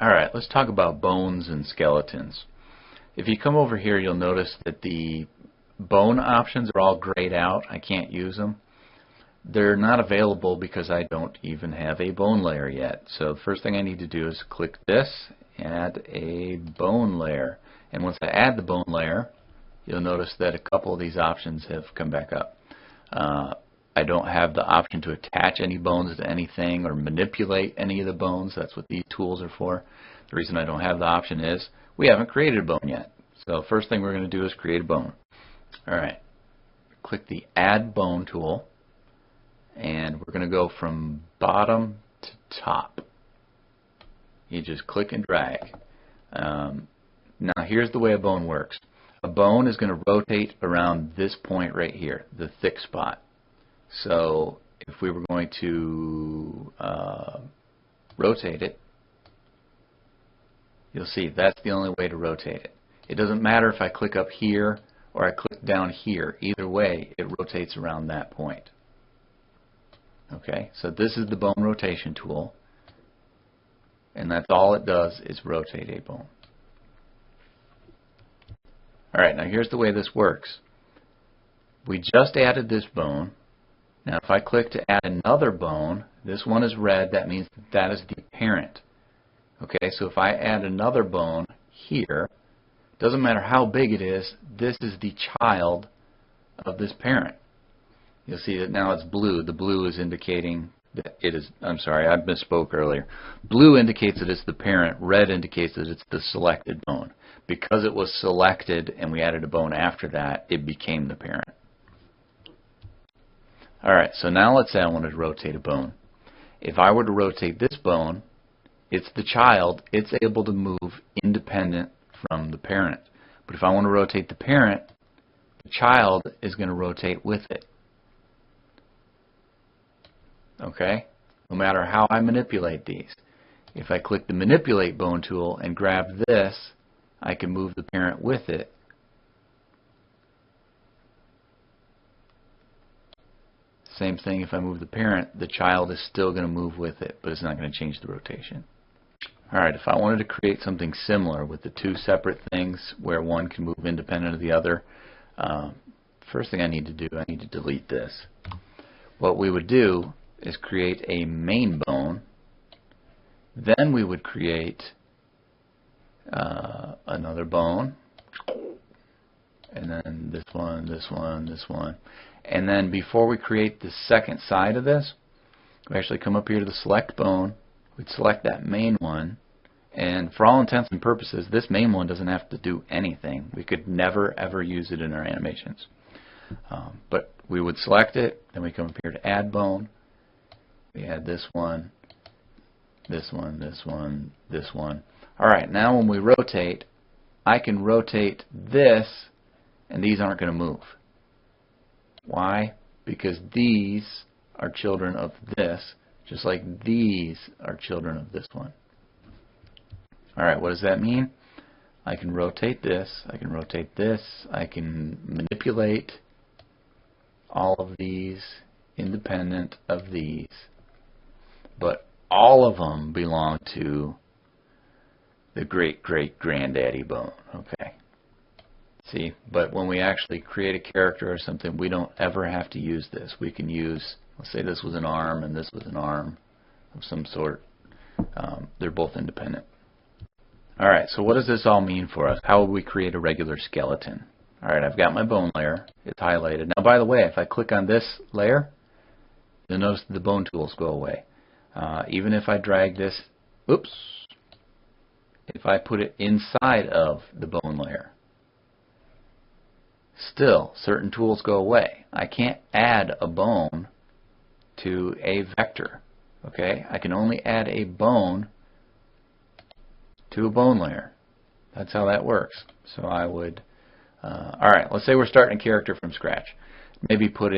Alright, let's talk about bones and skeletons. If you come over here, you'll notice that the bone options are all grayed out. I can't use them. They're not available because I don't even have a bone layer yet. So the first thing I need to do is click this, add a bone layer. And once I add the bone layer, you'll notice that a couple of these options have come back up. I don't have the option to attach any bones to anything or manipulate any of the bones. That's what these tools are for. The reason I don't have the option is we haven't created a bone yet. So first thing we're going to do is create a bone. Alright, click the Add Bone tool, and we're going to go from bottom to top. You just click and drag. Now here's the way a bone works. A bone is going to rotate around this point right here, the thick spot. So if we were going to rotate it, you'll see that's the only way to rotate it. It doesn't matter if I click up here or I click down here. Either way, it rotates around that point. Okay, so this is the bone rotation tool, and that's all it does is rotate a bone. Alright, now here's the way this works. We just added this bone. Now if I click to add another bone, this one is red, that means that is the parent. Okay, so if I add another bone here, doesn't matter how big it is, this is the child of this parent. You'll see that now it's blue. The blue is indicating that it is, I'm sorry, I misspoke earlier. Blue indicates that it's the parent, red indicates that it's the selected bone. Because it was selected and we added a bone after that, it became the parent. Alright, so now let's say I wanted to rotate a bone. If I were to rotate this bone, it's the child, it's able to move independent from the parent. But if I want to rotate the parent, the child is going to rotate with it. Okay? No matter how I manipulate these. If I click the Manipulate Bone tool and grab this, I can move the parent with it. Same thing if I move the parent, the child is still going to move with it, but it's not going to change the rotation. Alright, if I wanted to create something similar with the two separate things where one can move independent of the other, first thing I need to do, I need to delete this. What we would do is create a main bone, then we would create another bone, and then this one, this one, this one. And then before we create the second side of this, we actually come up here to the select bone, we'd select that main one, and for all intents and purposes, this main one doesn't have to do anything. We could never ever use it in our animations. But we would select it, then we come up here to Add Bone, we add this one, this one, this one, this one. Alright, now when we rotate, I can rotate this, and these aren't going to move. Why? Because these are children of this, just like these are children of this one. Alright, what does that mean? I can rotate this, I can rotate this, I can manipulate all of these independent of these, but all of them belong to the great-great-granddaddy bone. Okay. See, but when we actually create a character or something, we don't ever have to use this. We can use, let's say this was an arm and this was an arm of some sort. They're both independent. Alright, so what does this all mean for us? How would we create a regular skeleton? Alright, I've got my bone layer. It's highlighted. Now, by the way, if I click on this layer, you'll notice the bone tools go away. Even if I drag this, oops, if I put it inside of the bone layer, still, certain tools go away. I can't add a bone to a vector. Okay, I can only add a bone to a bone layer. That's how that works. So I would, alright, let's say we're starting a character from scratch. Maybe put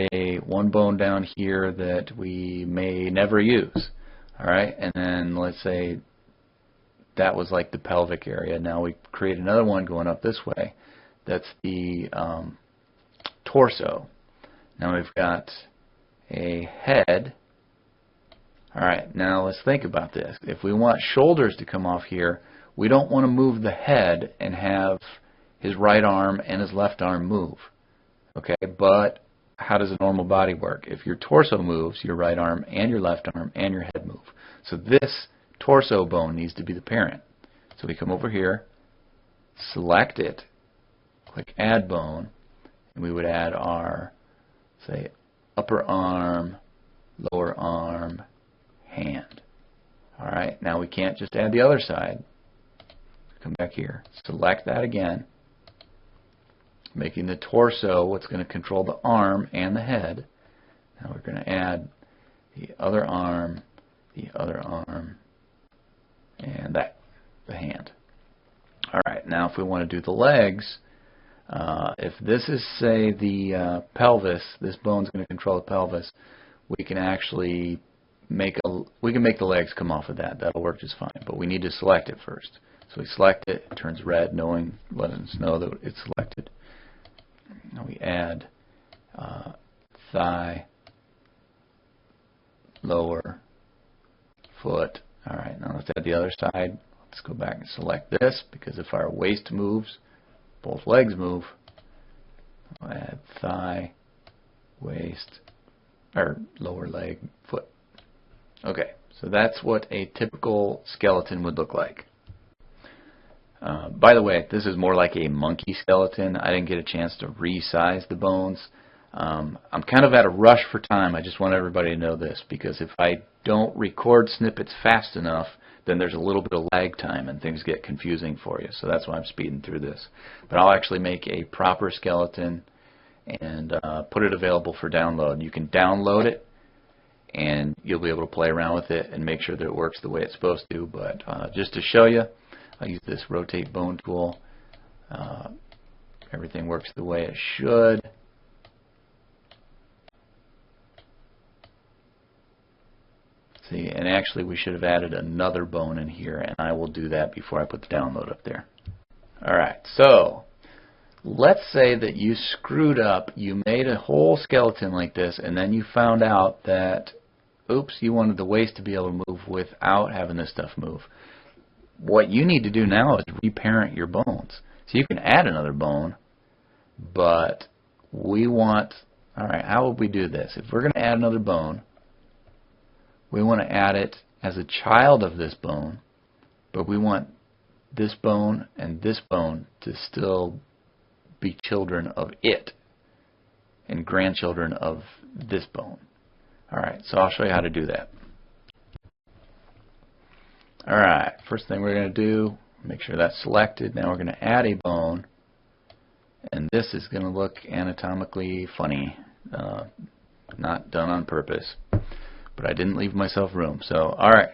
one bone down here that we may never use. Alright, and then let's say that was like the pelvic area. Now we create another one going up this way. That's the torso. Now we've got a head. Alright, now let's think about this. If we want shoulders to come off here, we don't want to move the head and have his right arm and his left arm move. Okay, but how does a normal body work? If your torso moves, your right arm and your left arm and your head move. So this torso bone needs to be the parent. So we come over here, select it, click Add Bone, and we would add our, say, upper arm, lower arm, hand. Alright, now we can't just add the other side. Come back here, select that again, making the torso what's going to control the arm and the head. Now we're going to add the other arm, and the hand. Alright, now if we want to do the legs, if this is, say, the pelvis, this bone's going to control the pelvis, we can actually make the legs come off of that. That'll work just fine, but we need to select it first. So we select it, it turns red, letting us know that it's selected. Now we add thigh, lower, foot. Alright, now let's add the other side. Let's go back and select this, because if our waist moves, both legs move. We'll add thigh, waist, or lower leg, foot. Okay, so that's what a typical skeleton would look like. By the way, this is more like a monkey skeleton. I didn't get a chance to resize the bones. I'm kind of at a rush for time. I just want everybody to know this, because if I don't record snippets fast enough, then there's a little bit of lag time and things get confusing for you. So that's why I'm speeding through this. But I'll actually make a proper skeleton and put it available for download. You can download it and you'll be able to play around with it and make sure that it works the way it's supposed to. But just to show you, I'll use this rotate bone tool. Everything works the way it should. See, and actually we should have added another bone in here, and I will do that before I put the download up there. Alright, so let's say that you screwed up, you made a whole skeleton like this, and then you found out that, oops, you wanted the waist to be able to move without having this stuff move. What you need to do now is reparent your bones. So you can add another bone, but we want, alright, how would we do this? If we're going to add another bone, we want to add it as a child of this bone, but we want this bone and this bone to still be children of it and grandchildren of this bone. Alright, so I'll show you how to do that. Alright, first thing we're going to do, make sure that's selected. Now we're going to add a bone, and this is going to look anatomically funny, not done on purpose. But I didn't leave myself room. So, alright.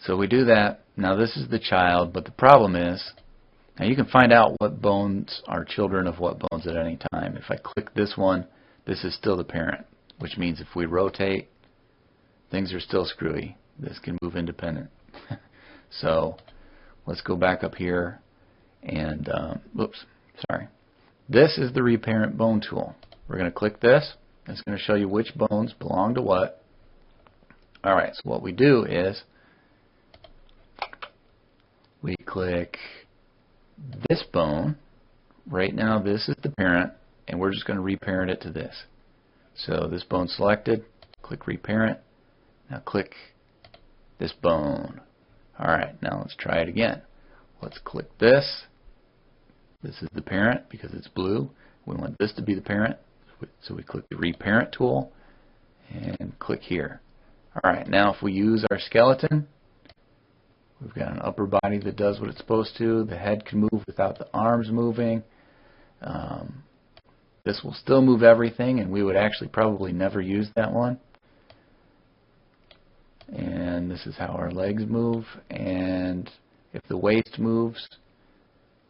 So we do that. Now this is the child, but the problem is, now you can find out what bones are children of what bones at any time. If I click this one, this is still the parent, which means if we rotate, things are still screwy. This can move independent. So, let's go back up here and, oops, sorry. This is the reparent bone tool. We're going to click this. It's going to show you which bones belong to what. Alright, so what we do is we click this bone. Right now this is the parent, and we're just going to reparent it to this. So this bone selected, click reparent. Now click this bone. Alright, now let's try it again. Let's click this. This is the parent because it's blue. We want this to be the parent. So we click the reparent tool and click here. Alright, now if we use our skeleton, we've got an upper body that does what it's supposed to. The head can move without the arms moving. This will still move everything, and we would actually probably never use that one. And this is how our legs move, and if the waist moves,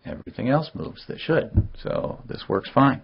everything else moves that should. So this works fine.